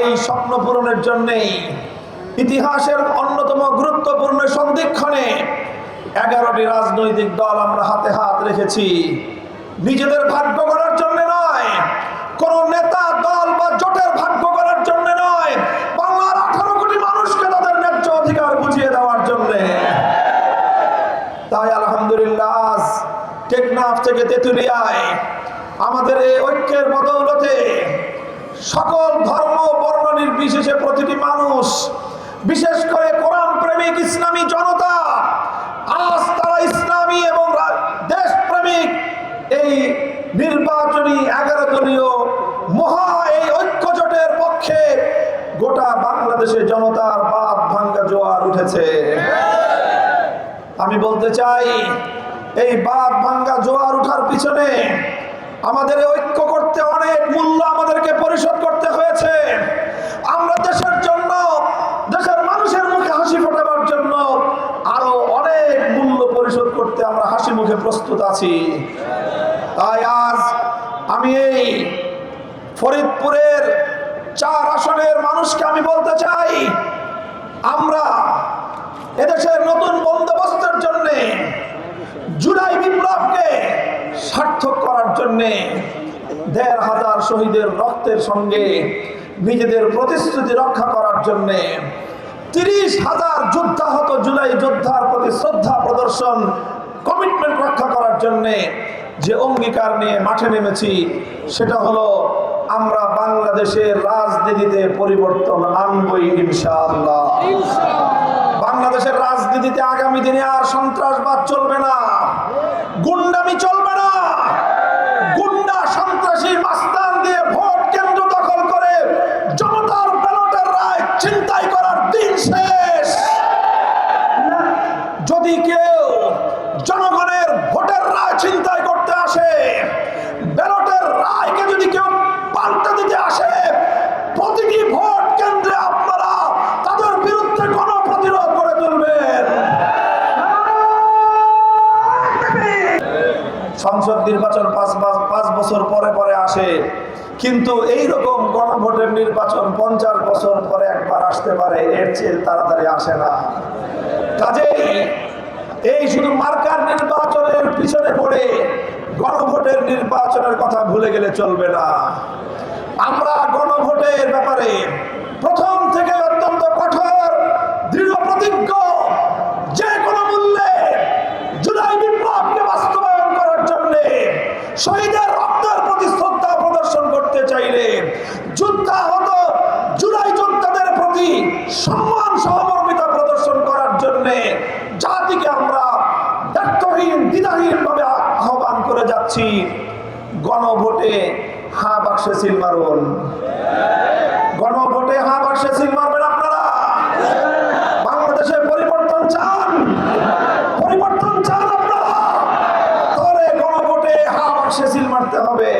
এই স্বপ্ন পূরণের জন্যেই ইতিহাসের অন্যতম গুরুত্বপূর্ণ সন্ধিক্ষণে 11টি রাজনৈতিক দল আমরা হাতে হাত রেখেছি। নিজেদের ভাগ্য গড়ার জন্য নয়, কোন নেতা দল বা জোটের ভাগ্য গড়ার জন্য নয়, বাংলার 18 কোটি মানুষকে তাদের ন্যায্য অধিকার বুঝিয়ে দেওয়ার জন্য। তাই আলহামদুলিল্লাহ আজ টেকনাফ থেকে তেঁতুলিয়ায় আমাদের এই ঐক্যের বদৌলতে সকল ধর্ম বর্ণ নির্বিশেষে প্রতিটি মানুষ, বিশেষ করে কোরআন প্রেমিক ইসলামী জনতা, আজ তারা ইসলামী এবং দেশপ্রেমিক এই নির্বাচনী 11 দলীয় মহা এই ঐক্য জোটের পক্ষে গোটা বাংলাদেশে জনতার বাঁধ ভাঙ্গা জোয়ার উঠেছে। আমি বলতে চাই, এই বাঁধ ভাঙ্গা জোয়ার উঠার পিছনে আমাদের ঐক্য করতে অনেক মূল্য আমাদেরকে পরিশোধ করতে হয়েছে। আমরা দেশের জন্য, দেশের মানুষের মুখে হাসি ফোটাবার জন্য আরো অনেক মূল্য পরিশোধ করতে আমরা হাসি মুখে প্রস্তুত আছি। তাই আজ আমি এই ফরিদপুরের 4 আসনের মানুষকে আমি বলতে চাই, আমরা এদেশের নতুন বন্দোবস্তের জন্য, জুলাই বিপ্লবকে সার্থক করার জন্য 1,500 শহীদের রক্তের সঙ্গে নিজেদের প্রতিশ্রুতি রক্ষা করার জন্য 30,000 যুদ্ধাহত জুলাই যোদ্ধার প্রতি শ্রদ্ধা প্রদর্শন, কমিটমেন্ট রক্ষা করার জন্য যে অঙ্গীকার নিয়ে মাঠে নেমেছি, সেটা হলো আমরা বাংলাদেশের রাজনীতিতে পরিবর্তন আনবই ইনশাআল্লাহ। বাংলাদেশের রাজনীতিতে আগামী দিনে আর সন্ত্রাসবাদ চলবে না, গুন্ডামি চলবে না। গুন্ডা সন্ত্রাসী মাস্তান দিয়ে ভোট কেন্দ্র দখল করে জনতার ব্যালটের রায় ছিনতাই করার দিন শেষ। যদি কেউ জনগণের ভোটের রায় ছিনতাই করতে আসে, ব্যালটের রায়কে যদি কেউ পাল্টে দিতে আসে, প্রতিটি ভোট কেন্দ্রে আপনারা তাদের বিরুদ্ধে গণপ্রতিরোধ করে তুলবেন। সংসদ নির্বাচন 5 বছর পরে পরে আসে, কিন্তু এইরকম গণভোটের নির্বাচন 50 বছর পরে একবার আসতে পারে, এর চেয়ে তাড়াতাড়ি আসে না। কাজেই এই শুধু মার্কার নির্বাচনের পিছনে পড়ে গণভোটের নির্বাচনের কথা ভুলে গেলে চলবে না। আমরা গণভোটের ব্যাপারে প্রথম থেকে অত্যন্ত কঠোর, দৃঢ় প্রতিজ্ঞ, যে কোনো মূল্যে জুলাই বিপ্লবকে বাস্তবায়ন করার জন্য, শহীদের রক্তের প্রতি শ্রদ্ধা প্রদর্শন করতে চাইলে, যুদ্ধাহত জুলাই যোদ্ধাদের প্রতি সম্মান সহমর্মিতা প্রদর্শন করার জন্য জাতিকে আমরা দায়িত্বহীন দ্বিধাহীন ভাবে আহ্বান করে যাচ্ছি। গণভোটে হা বাক্সে সিল মারুন। গণভোটে হা বাক্সে সিল মারবেন আপনারা। বাংলাদেশে পরিবর্তন চান, পরিবর্তন চান আপনারা, তাহলে গণভোটে হা বাক্সে সিল মারতে হবে।